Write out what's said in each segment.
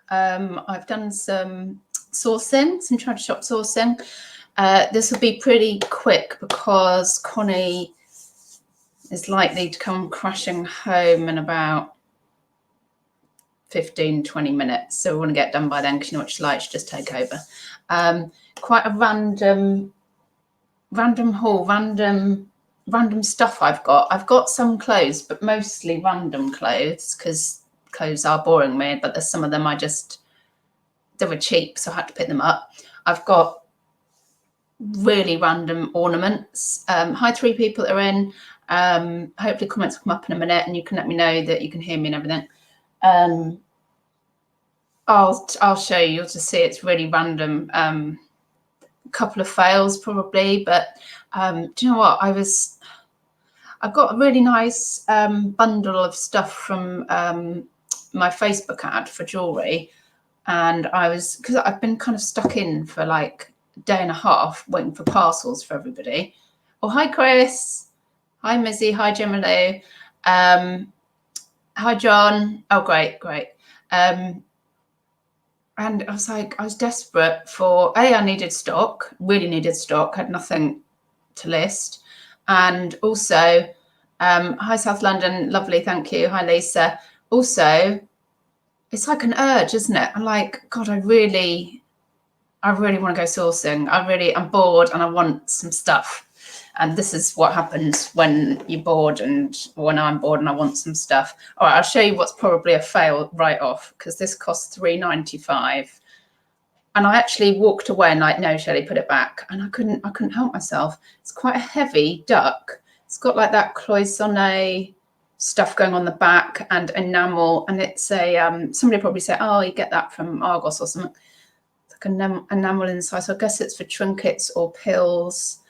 I've done some sourcing, some charity shop sourcing. This will be pretty quick because Connie is likely to come crashing home in about 15-20 minutes, so we want to get done by then because you know what she's like, she just take over. Quite a random haul, random stuff I've got some clothes, but mostly random clothes because clothes are boring me, but there's some of them they were cheap, so I had to pick them up. I've got really random ornaments. Hi 3 people that are in. Hopefully comments will come up in a minute and you can let me know that you can hear me and everything. I'll show you, you'll just see it's really random. A couple of fails probably, but do you know what, I got a really nice bundle of stuff from my Facebook ad for jewelry, and because I've been kind of stuck in for like a day and a half waiting for parcels for everybody. Oh, hi Chris, hi Mizzy, hi Gemma, hi John. Oh great. And I was desperate for, I needed stock, really needed stock, had nothing to list. And also, hi South London, lovely, thank you. Hi Lisa. Also, it's like an urge, isn't it? I'm like, God, I really want to go sourcing. I'm bored and I want some stuff. And this is what happens when you're bored and when I'm bored and I want some stuff. All right, I'll show you what's probably a fail right off because this costs £3.95. And I actually walked away and like, no, Shelley, put it back. And I couldn't help myself. It's quite a heavy duck. It's got like that cloisonne stuff going on the back and enamel. And it's a, somebody probably say, oh, you get that from Argos or something. It's like enamel inside. So I guess it's for trinkets or pills.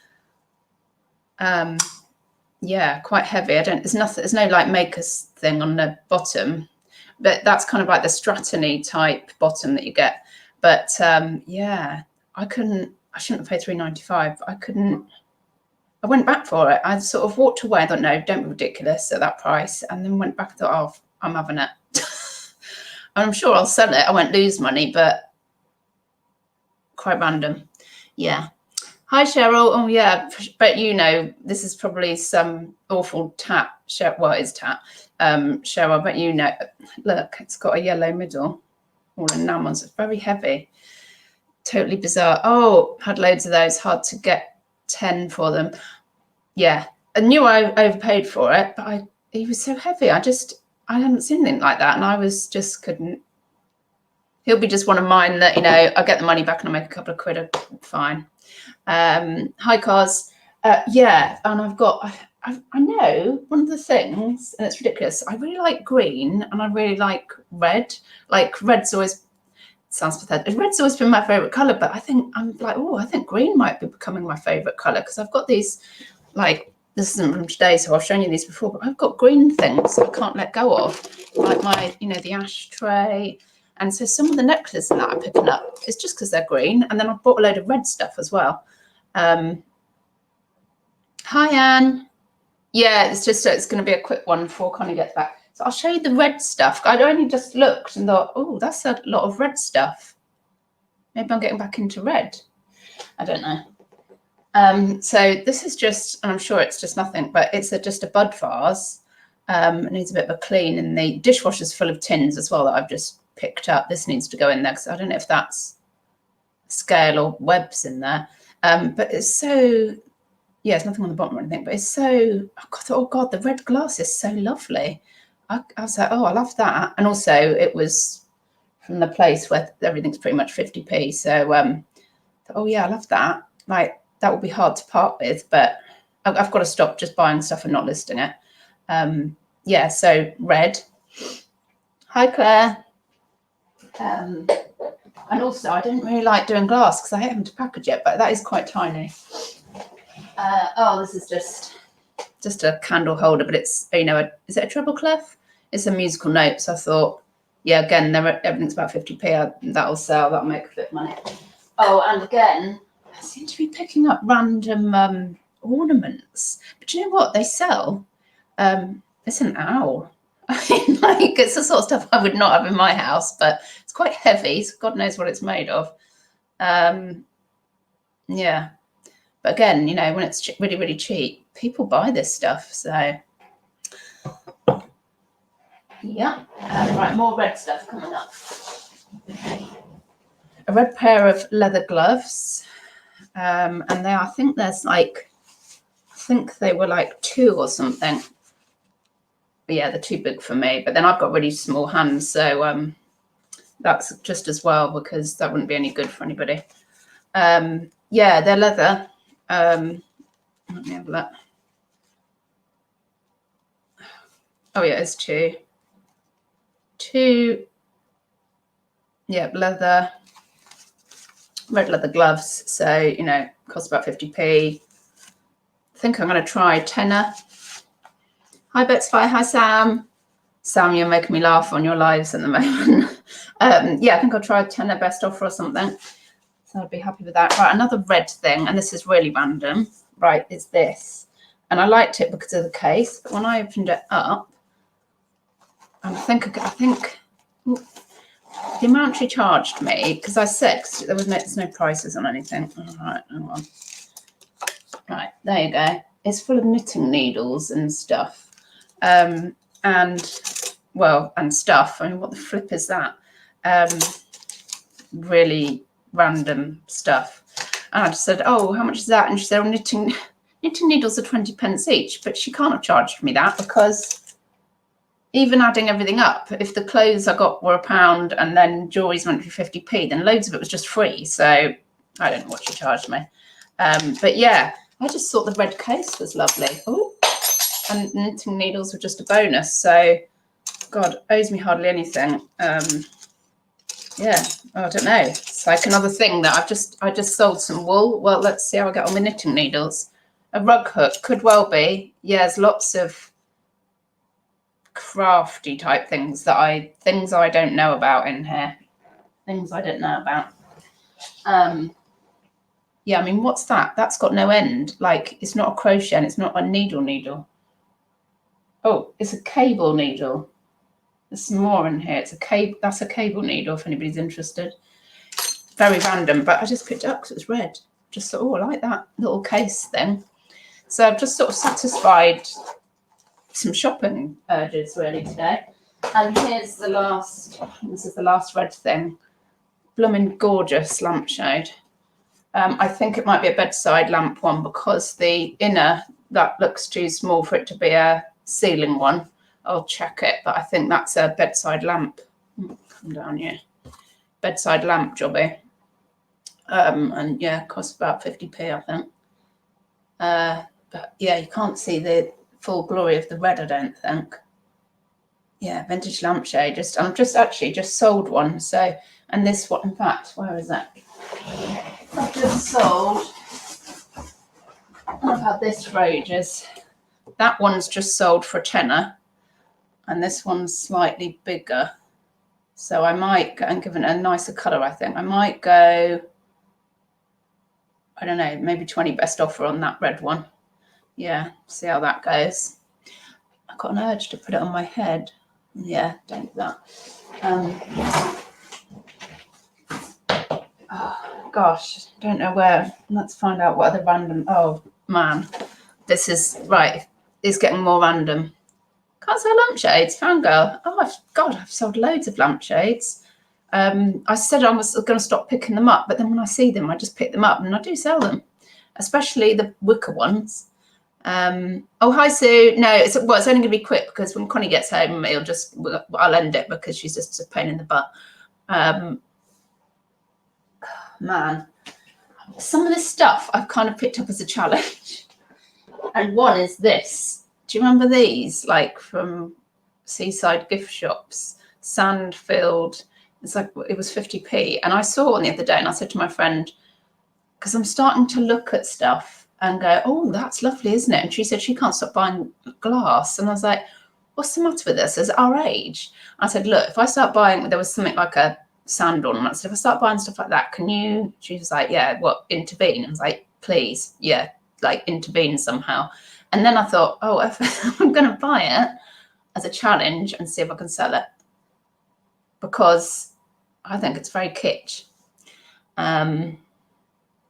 Yeah, quite heavy. There's no like makers thing on the bottom, but that's kind of like the Stratton-y type bottom that you get. But yeah, I shouldn't have paid £3.95. I went back for it. I sort of walked away. I thought, no, don't be ridiculous at that price. And then went back and thought, oh, I'm having it. I'm sure I'll sell it. I won't lose money, but quite random. Yeah. Hi, Cheryl. Oh, yeah, but you know, this is probably some awful tat. Well, it's tat. Cheryl, but you know, look, it's got a yellow middle. All enamels. It's very heavy. Totally bizarre. Oh, had loads of those. Hard to get 10 for them. Yeah, I knew I overpaid for it, but he was so heavy. I hadn't seen anything like that, and I couldn't. He'll be just one of mine that, you know, I get the money back and I make a couple of quid. Fine. Hi cars. Yeah, and I know one of the things, and it's ridiculous, I really like green and I really like red. Like red's always, sounds pathetic, red's always been my favorite color, but I think I think green might be becoming my favorite color because I've got these, like, this isn't from today, so I've shown you these before, but I've got green things I can't let go of, like my, you know, the ashtray. And so some of the necklaces that I'm picking up, it's just because they're green. And then I've bought a load of red stuff as well. Hi, Anne. Yeah, it's going to be a quick one before Connie gets back. So I'll show you the red stuff. I'd only just looked and thought, oh, that's a lot of red stuff. Maybe I'm getting back into red. I don't know. So this is just, and I'm sure it's just nothing, but it's just a bud vase. It needs a bit of a clean, and the dishwasher's full of tins as well that I've just picked up. This needs to go in there because I don't know if that's scale or webs in there. But it's so, yeah, there's nothing on the bottom or anything, but it's so, oh God, the red glass is so lovely. I was like, oh, I love that. And also it was from the place where everything's pretty much 50p. So, oh yeah, I love that. Like, that would be hard to part with, but I've got to stop just buying stuff and not listing it. Yeah, so red. Hi, Claire. And also, I don't really like doing glass because I haven't to package it, but that is quite tiny. Oh, this is just a candle holder, but it's, you know, is it a treble clef? It's a musical note. So I thought, yeah, again, everything's about 50p. That'll sell. That'll make a bit of money. Oh, and again, I seem to be picking up random ornaments. But you know what? They sell. It's an owl. Like, it's the sort of stuff I would not have in my house, but It's quite heavy, so God knows what it's made of. Yeah, but again, you know, when it's really, really cheap, people buy this stuff. So yeah, right, more red stuff coming up. A red pair of leather gloves, and I think there's like, I think they were like 2 or something. But yeah, they're too big for me. But then I've got really small hands, so that's just as well, because that wouldn't be any good for anybody. Yeah, they're leather. Let me have a look. Oh yeah, it's 2. Yeah, leather, red leather gloves. So, you know, cost about 50p. I think I'm going to try tenner. Hi Betsfy, hi Sam. Sam, you're making me laugh on your lives at the moment. Yeah, I think I'll try a tenner best offer or something. So I'd be happy with that. Right, another red thing, and this is really random. Right, it's this. And I liked it because of the case, but when I opened it up, and I think the amount she charged me, because I said there's no prices on anything. All right, hang on. Right, there you go. It's full of knitting needles and stuff. And stuff. I mean, what the flip is that? Really random stuff. And I just said, oh, how much is that? And she said, oh, knitting needles are 20p each. But she can't have charged me that, because even adding everything up, if the clothes I got were £1 and then jewelry's meant to be 50p, then loads of it was just free. So I don't know what she charged me. But yeah, I just thought the red case was lovely. Oh, and knitting needles were just a bonus. So God, owes me hardly anything. Yeah, I don't know. It's like another thing that I just sold some wool. Well, let's see how I get on with knitting needles. A rug hook could well be. Yeah, there's lots of crafty type things I don't know about in here. Things I don't know about. Yeah, I mean, what's that? That's got no end. Like, it's not a crochet and it's not a needle. Oh, it's a cable needle. There's some more in here. It's a cable. That's a cable needle if anybody's interested. Very random, but I just picked it up because it was red. Just thought, oh, I like that little case thing. So I've just sort of satisfied some shopping urges really today. And here's the last. This is the last red thing. Blooming gorgeous lampshade. I think it might be a bedside lamp one, because the inner, that looks too small for it to be a ceiling one. I'll check it, but I think that's a bedside lamp. Come down here. Bedside lamp jobby. And yeah, costs about 50p, I think. But yeah, you can't see the full glory of the red, I don't think. Yeah, vintage lampshade. I'm just actually just sold one. So, and this one, in fact, where is that? I've just sold. I've had this for ages. That one's just sold for a tenner, and this one's slightly bigger. So I might go and give it a nicer colour, I think. I might go, I don't know, maybe 20 best offer on that red one. Yeah, see how that goes. I've got an urge to put it on my head. Yeah, don't do that. Oh, gosh, don't know where. Let's find out what other random. Oh, man. This is, right, it's getting more random. Can't sell lampshades, fangirl. Oh, I've sold loads of lampshades. I said I was going to stop picking them up, but then when I see them, I just pick them up, and I do sell them, especially the wicker ones. Oh, hi, Sue. No, it's only going to be quick, because when Connie gets home, I'll end it, because she's just a pain in the butt. Man, some of this stuff I've kind of picked up as a challenge. And one is this. Do you remember these? Like from seaside gift shops, sand filled. It's like, it was 50p. And I saw one the other day, and I said to my friend, because I'm starting to look at stuff and go, oh, that's lovely, isn't it? And she said she can't stop buying glass. And I was like, what's the matter with us? Is it our age? I said, look, if I start buying, there was something like a sand ornament. I said, if I start buying stuff like that, can you? She was like, yeah, what, intervene? I was like, please, yeah, like intervene somehow. And then I thought, oh, I'm going to buy it as a challenge and see if I can sell it. Because I think it's very kitsch.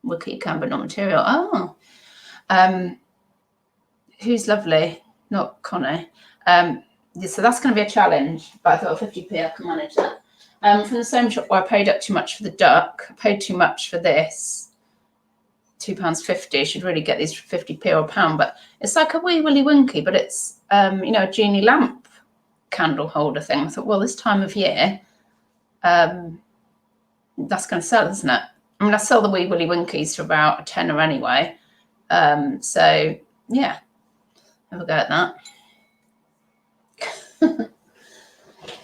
Wiki Canva, not material. Oh, who's lovely? Not Connie. So that's going to be a challenge, but I thought 50p I can manage that. From the same shop where I paid up too much for the duck, I paid too much for this. £2.50. Should really get these for 50p or a pound, but it's like a wee willy winky, but it's you know, a genie lamp candle holder thing. I thought, well, this time of year, that's going to sell, isn't it? I mean, I sell the wee willy winkies for about a tenner anyway. So yeah, have a go at that.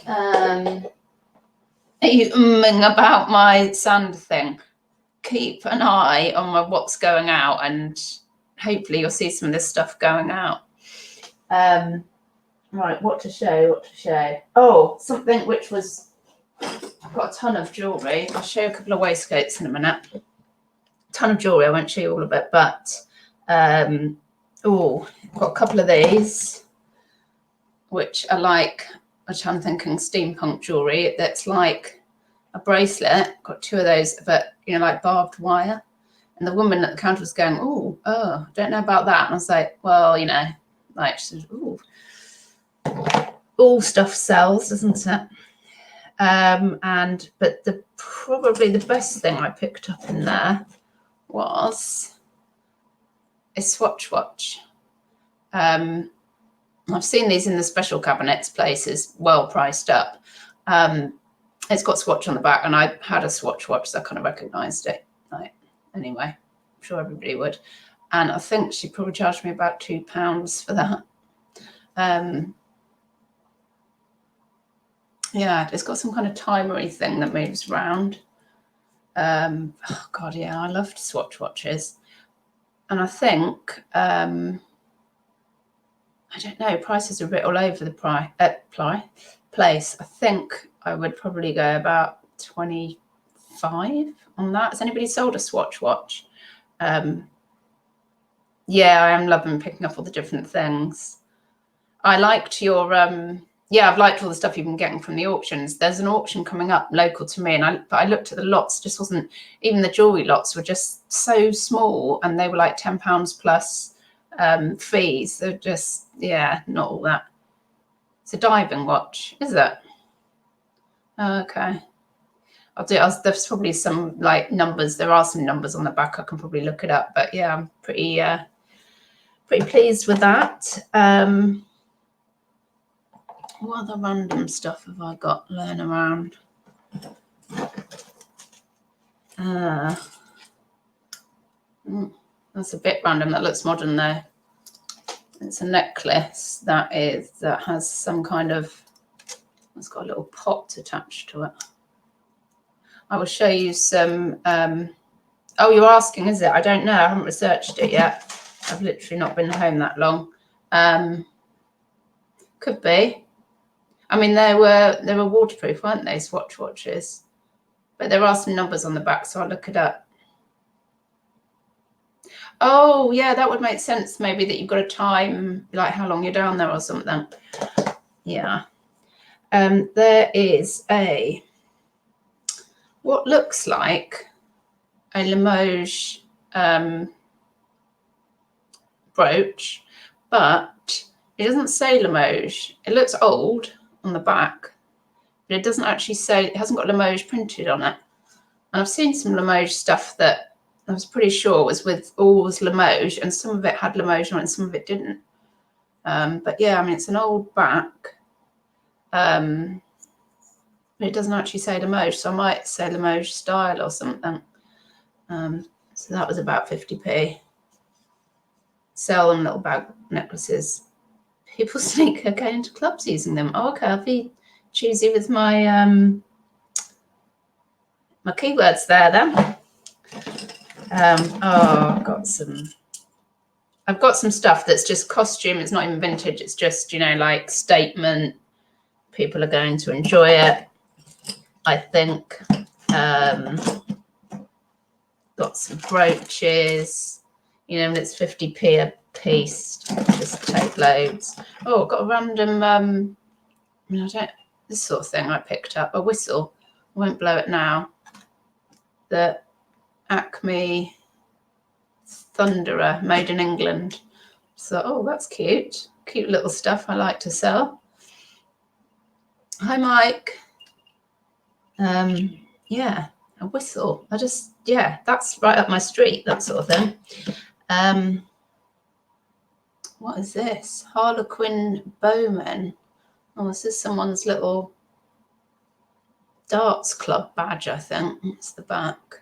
Are you umming about my sand thing? Keep an eye on my what's going out, and hopefully you'll see some of this stuff going out. Right, what to show? Oh, something which was, I've got a ton of jewellery. I'll show you a couple of waistcoats in a minute. A ton of jewellery, I won't show you all of it, but oh, I've got a couple of these, which are like, which I'm thinking steampunk jewellery, that's like a bracelet. Got two of those, but you know, like barbed wire. And the woman at the counter was going, oh, I don't know about that. And I was like, well, you know, like, she said, ooh, all stuff sells, doesn't it? But probably the best thing I picked up in there was a swatch watch. I've seen these in the special cabinets places, well priced up. It's got swatch on the back, and I had a swatch watch, so I kind of recognised it. Like, anyway, I'm sure everybody would. And I think she probably charged me about £2 for that. Yeah, it's got some kind of timery thing that moves around. Oh God, yeah, I loved swatch watches. And I think, I don't know, prices are a bit all over the place. I think I would probably go about 25 on that. Has anybody sold a swatch watch? Yeah, I am loving picking up all the different things. I liked your, yeah, I've liked all the stuff you've been getting from the auctions. There's an auction coming up local to me, and I looked at the lots, just wasn't, even the jewellery lots were just so small, and they were like £10 plus fees. They're just, yeah, not all that. It's a diving watch, is it? Okay. There's probably some like numbers. There are some numbers on the back. I can probably look it up, but yeah, I'm pretty pleased with that. What other random stuff have I got laying around? That's a bit random. That looks modern though. It's a necklace that has some kind of, it's got a little pot attached to it. I will show you some. Oh, you're asking, is it? I don't know. I haven't researched it yet. I've literally not been home that long. Could be. I mean, they were waterproof, weren't they? Swatch watches. But there are some numbers on the back, so I'll look it up. Oh, yeah, that would make sense. Maybe that you've got a time, like how long you're down there or something. Yeah. There is what looks like a Limoges brooch, but it doesn't say Limoges. It looks old on the back, but it doesn't actually say, it hasn't got Limoges printed on it. And I've seen some Limoges stuff that I was pretty sure was Limoges, and some of it had Limoges on it and some of it didn't. But yeah, I mean, it's an old back. But it doesn't actually say Limoges, so I might say Limoges style or something. So that was about 50p. Sell them little bag necklaces. People sneak going into clubs using them. Oh, okay, I'll be choosy with my my keywords there then. Oh, I've got some stuff that's just costume. It's not even vintage. It's just, you know, like statement. People are going to enjoy it, I think. Got some brooches, you know, and it's 50p a piece. Just take loads. Oh, got a random, I mean, this sort of thing I picked up, a whistle. won't blow it now. The Acme Thunderer, made in England. So, oh, that's cute. Cute little stuff I like to sell. Hi, Mike. Yeah, a whistle. Yeah, that's right up my street, that sort of thing. What is this? Harlequin Bowman. Oh, this is someone's little darts club badge, I think. It's the back.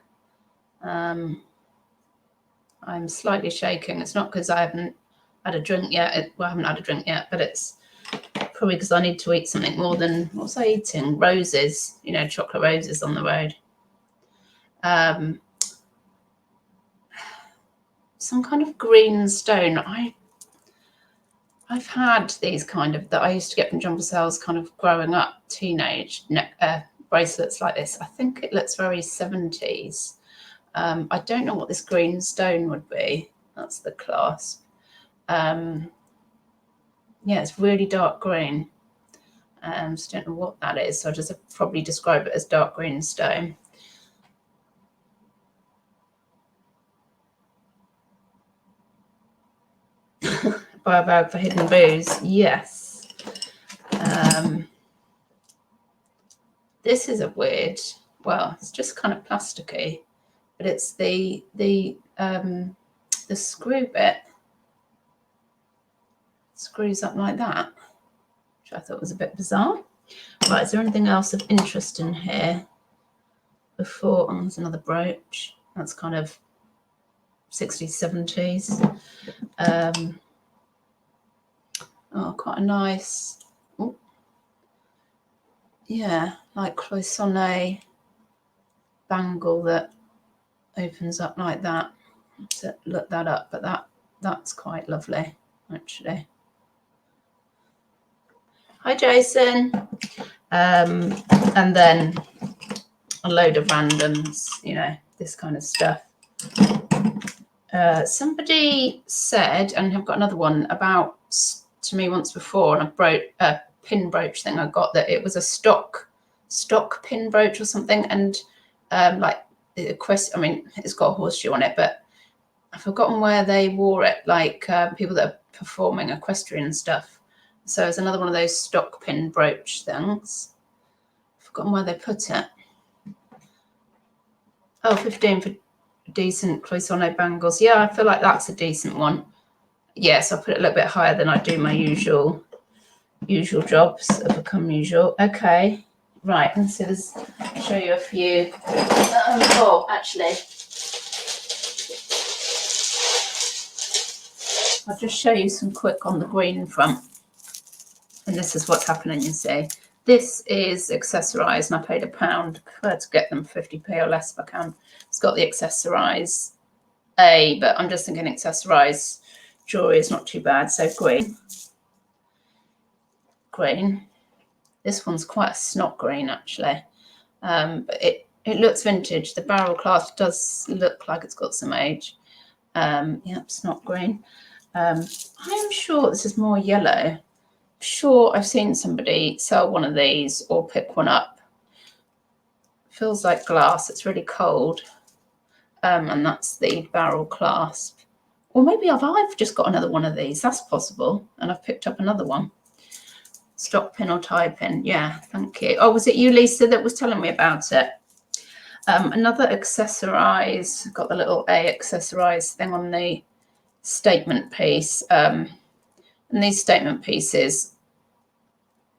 I'm slightly shaking. It's not because I haven't had a drink yet. Well, I haven't had a drink yet, but it's probably because I need to eat something more than, what was I eating? Roses, you know, chocolate roses on the road. Some kind of green stone. I've had these kind of, that I used to get from jumper sales kind of growing up, teenage bracelets like this. I think it looks very 70s. I don't know what this green stone would be. That's the clasp. Yeah, it's really dark green. So I don't know what that is. So I'll just probably describe it as dark green stone. Buy a bag for hidden booze. Yes. This is a weird, well, it's just kind of plasticky, but it's the screw bit screws up like that, which I thought was a bit bizarre. Right, is there anything else of interest in here? Before, oh, there's another brooch. That's kind of 60s, 70s. Oh, quite a nice, oh, yeah, like cloisonne bangle that opens up like that. To look that up, but that's quite lovely, actually. Hi, Jason. And then a load of randoms, you know, this kind of stuff. Somebody said, and I've got another one about to me once before, and a pin brooch thing I got, that it was a stock pin brooch or something, and like I mean, it's got a horseshoe on it, but I've forgotten where they wore it, like people that are performing equestrian stuff. So it's another one of those stock pin brooch things. I've forgotten where they put it. Oh, 15 for decent cloisonne bangles. Yeah, I feel like that's a decent one. Yes, I'll put it a little bit higher than I do my usual jobs that become usual. Okay, right. And so I'll show you a few. Oh, actually, I'll just show you some quick on the green front. And this is what's happening, you see. This is accessorised, and I paid £1. I prefer to get them 50p or less if I can. It's got the accessorise A, but I'm just thinking accessorise jewellery is not too bad. So green. This one's quite a snot green, actually. But it looks vintage. The barrel clasp does look like it's got some age. Yep, snot green. I'm sure this is more yellow. Sure, I've seen somebody sell one of these or pick one up. Feels like glass. It's really cold. And that's the barrel clasp. Or maybe I've just got another one of these. That's possible. And I've picked up another one. Stock pin or tie pin. Yeah, thank you. Oh, was it you, Lisa, that was telling me about it? Another accessorise. Got the little A accessorise thing on the statement piece. And these statement pieces,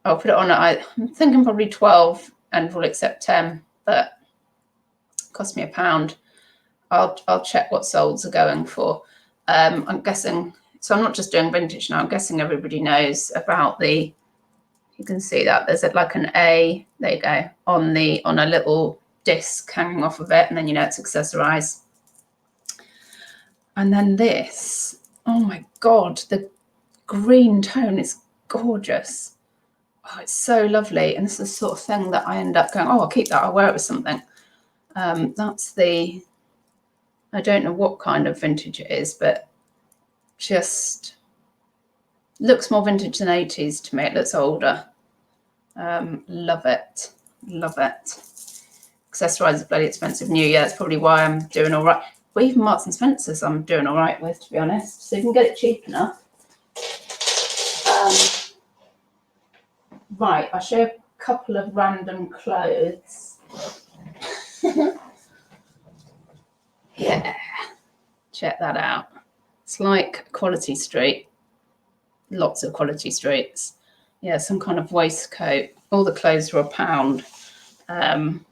I'll put it on. I'm thinking probably 12 and we'll accept 10, but it cost me £1. I'll check what solds are going for. I'm guessing, so I'm not just doing vintage now. I'm guessing everybody knows about the, you can see that there's like an A, there you go, on a little disc hanging off of it, and then you know it's accessorised. And then this, oh my God, the green tone is gorgeous. Oh, it's so lovely. And this is the sort of thing that I end up going, oh, I'll keep that. I'll wear it with something. That's the, I don't know what kind of vintage it is, but just looks more vintage than 80s to me. It looks older. Love it. Love it. accessorise is bloody expensive new. Yeah, that's probably why I'm doing all right. But even Marks and Spencer's I'm doing all right with, to be honest. So you can get it cheap enough. Right, I'll show you a couple of random clothes. Yeah, check that out. It's like Quality Street. Lots of Quality Streets. Yeah, some kind of waistcoat. All the clothes were £1.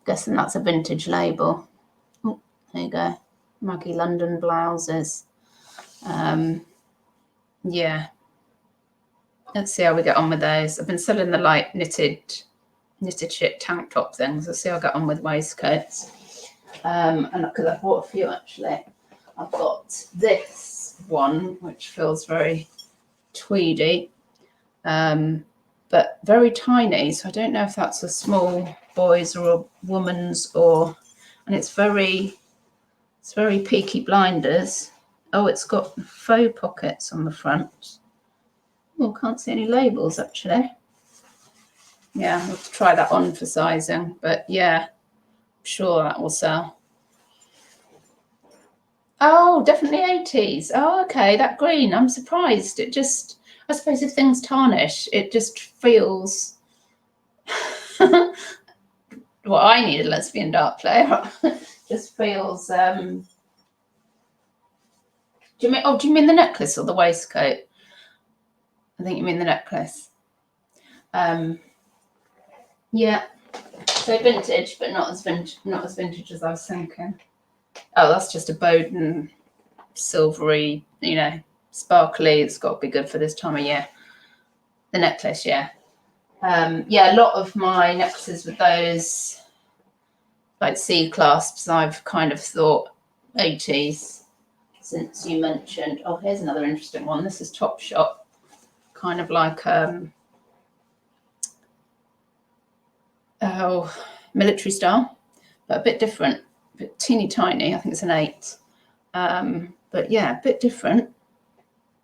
Guessing that's a vintage label. Oh, there you go. Maggie London blouses. Yeah. Let's see how we get on with those. I've been selling the like knitted shit tank top things. Let's see how I get on with waistcoats. And because I bought a few actually. I've got this one, which feels very tweedy, but very tiny. So I don't know if that's a small boy's or a woman's, and it's very Peaky Blinders. Oh, it's got faux pockets on the front. Oh, can't see any labels actually. Yeah, I'll have to try that on for sizing, but yeah, I'm sure that will sell. Oh, definitely 80s. Oh, okay, that green. I'm surprised. It just, I suppose if things tarnish, it just feels. Well, I need a lesbian dark player. Just feels. Do you mean the necklace or the waistcoat? I think you mean the necklace. Yeah. So vintage, but not as vintage as I was thinking. Oh, that's just a Bowden silvery, sparkly. It's got to be good for this time of year. The necklace, yeah. Yeah, a lot of my necklaces with those like C clasps, I've kind of thought 80s since you mentioned. Oh, here's another interesting one. This is Topshop, kind of like military style, but a bit different, a bit teeny tiny. I think it's an 8. But yeah, a bit different.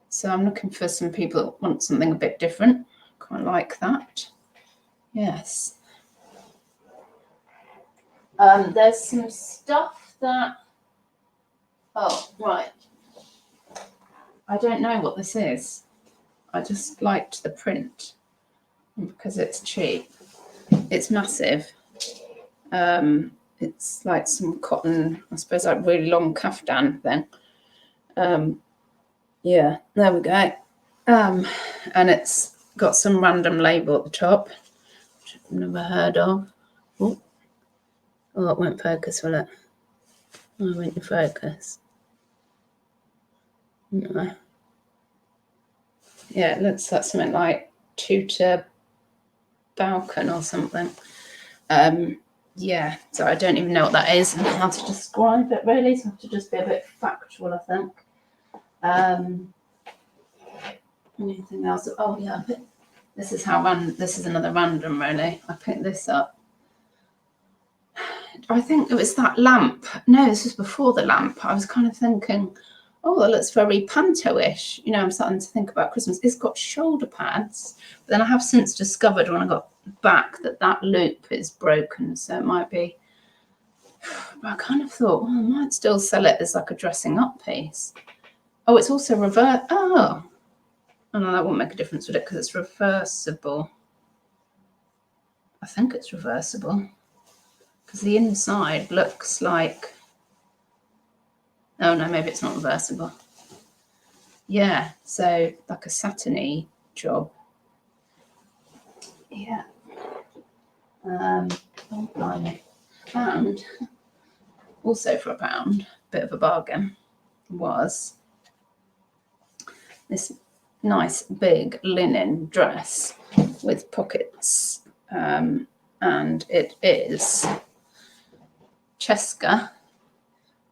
So I'm looking for some people that want something a bit different. Quite like that. Yes. There's some stuff that. Oh, right. I don't know what this is. I just liked the print because it's cheap. It's massive. It's like some cotton, I suppose, like really long kaftan thing. Yeah, there we go. And it's got some random label at the top, which I've never heard of. Oh, it won't focus, will it? Oh, it won't focus. No. Yeah, it looks like something like Tudor Balkan or something. Yeah, so I don't even know what that is and how to describe it really. So I have to just be a bit factual, I think. Anything else? Oh yeah, this is another random really. I picked this up. I think it was that lamp. No, this was before the lamp. I was kind of thinking, oh, that looks very panto-ish. I'm starting to think about Christmas. It's got shoulder pads. But then I have since discovered when I got back that loop is broken. So it might be. But I kind of thought, well, I might still sell it as like a dressing up piece. Oh, it's also reverse. Oh no, that won't make a difference with it because it's reversible. I think it's reversible because the inside looks like. Oh no, maybe it's not reversible. Yeah, so like a satiny job. Yeah. Oh, blimey. And also for £1, bit of a bargain, was this nice big linen dress with pockets. And it is Cheska,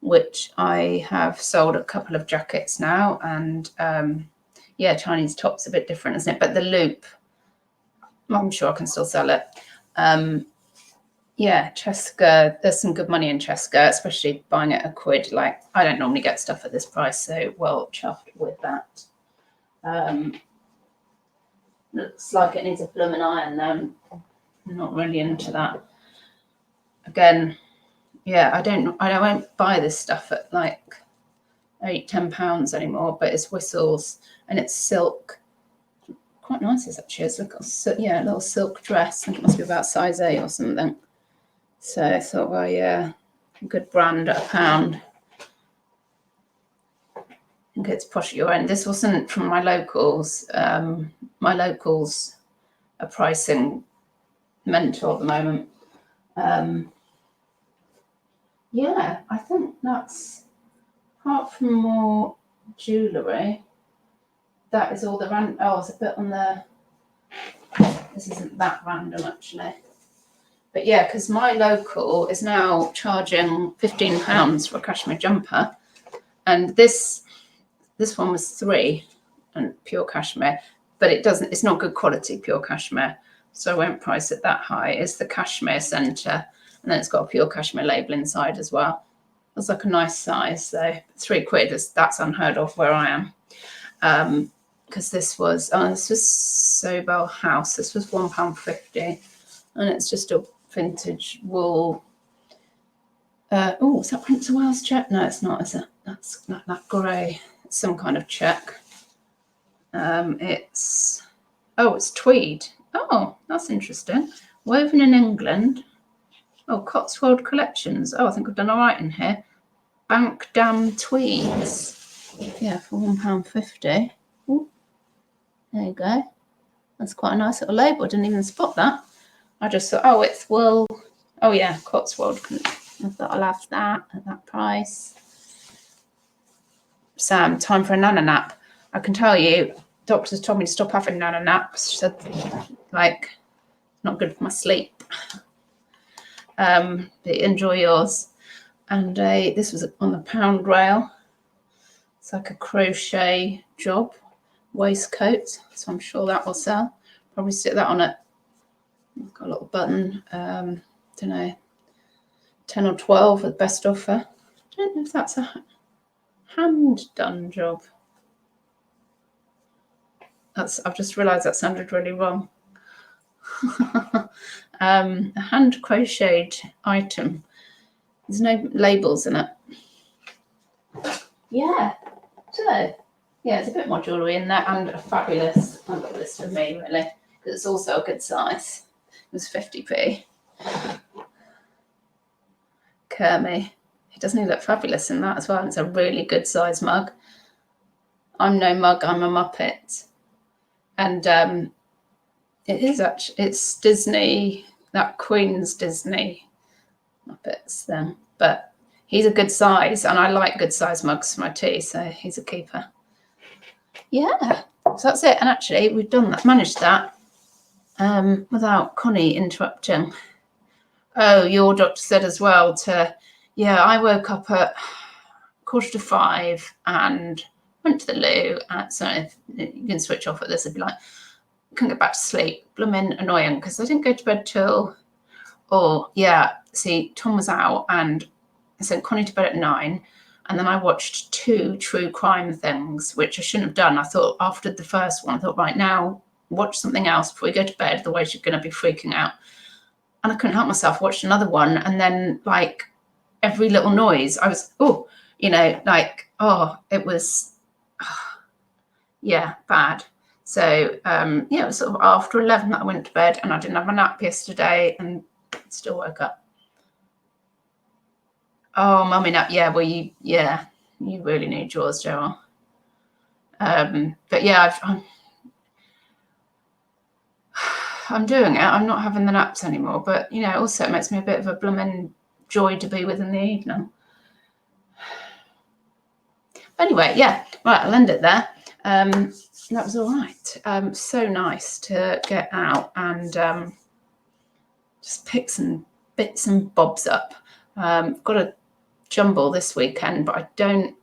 which I have sold a couple of jackets now. And yeah, Chinese top's a bit different, isn't it? But the loop, I'm sure I can still sell it. Yeah, Cheska, there's some good money in Cheska, especially buying it £1. Like, I don't normally get stuff at this price, so well chuffed with that. Looks like it needs a blooming iron though. I'm not really into that. Again, yeah, I won't buy this stuff at like £8-10 anymore, but it's whistles and it's silk. Quite nice, this actually. It's like a little silk dress. I think it must be about size 8 or something. So I thought, well, yeah, a good brand at £1. I think it's posh at your end. This wasn't from my locals. My locals are pricing mental at the moment. Yeah, I think that's, apart from more jewellery, that is all the random. Oh, it's a bit on the, this isn't that random actually. But yeah, because my local is now charging £15 for a cashmere jumper. And this one was 3 and pure cashmere, but it's not good quality pure cashmere. So I won't price it that high. It's the cashmere centre. And then it's got a pure cashmere label inside as well. It's like a nice size. So £3, that's unheard of where I am. Because this was Sobel House. This was £1.50. And it's just a vintage wool. Is that Prince of Wales check? No, it's not, is it? That's not that grey. It's some kind of check. It's tweed. Oh, that's interesting. Woven in England. Oh, Cotswold Collections. Oh, I think I've done all right in here. Bank Dam tweeds. Yeah, for £1.50. Ooh, there you go. That's quite a nice little label. I didn't even spot that. I just thought, it's wool. Oh yeah, Cotswold. I thought I'll have that at that price. Sam, time for a nana nap. I can tell you, doctors told me to stop having nana naps. She said, like, not good for my sleep. But enjoy yours. And this was on the pound rail. It's like a crochet job, waistcoat. So I'm sure that will sell. Probably stick that on it. Got a little button. Don't know, 10 or 12 with best offer. I don't know if that's a hand done job. I've just realised that sounded really wrong. A hand crocheted item. There's no labels in it. Yeah. So yeah, it's a bit more jewellery in there and a fabulous. I've got this for me really because it's also a good size. It was 50p. Kermy. It doesn't he look fabulous in that as well? It's a really good size mug. I'm no mug, I'm a Muppet. And it is actually, it's Disney, that Queen's Disney Muppets then. But he's a good size and I like good size mugs for my tea, so he's a keeper. Yeah, so that's it. And actually we've done that, managed that without Connie interrupting. Oh, your doctor said as well I woke up at 4:45 and went to the loo. So if you can switch off at this, I'd be like, couldn't get back to sleep. Blooming annoying because I didn't go to bed till, Tom was out and I sent Connie to bed at 9. And then I watched 2 true crime things, which I shouldn't have done. I thought after the first one, I thought, right now, watch something else before we go to bed. Otherwise, you're going to be freaking out. And I couldn't help myself, watched another one. And then, like, every little noise, I was, it was, bad. So, it was sort of after 11 that I went to bed and I didn't have a nap yesterday and still woke up. Oh, mummy nap. Yeah, well, you really need yours, Joel. But yeah, I'm doing it. I'm not having the naps anymore, but also it makes me a bit of a blooming joy to be with in the evening. Anyway, yeah, right, I'll end it there. That was all right. So nice to get out and just pick some bits and bobs up. I've got a jumble this weekend, but I don't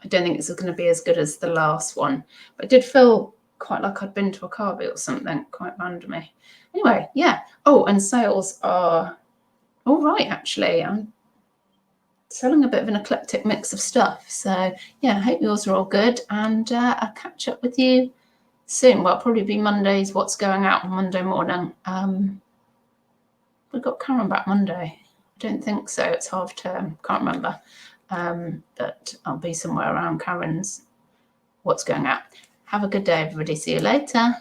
think it's going to be as good as the last one. But I did feel quite like I'd been to a carvey or something, quite randomly. Anyway, yeah. Oh, and sales are all right, actually. I'm selling a bit of an eclectic mix of stuff. So, yeah, I hope yours are all good. And I'll catch up with you soon. Well, it'll probably be Monday's What's Going Out on Monday morning. we got Karen back Monday? I don't think so. It's half term. Can't remember. But I'll be somewhere around Karen's what's going out. Have a good day, everybody. See you later.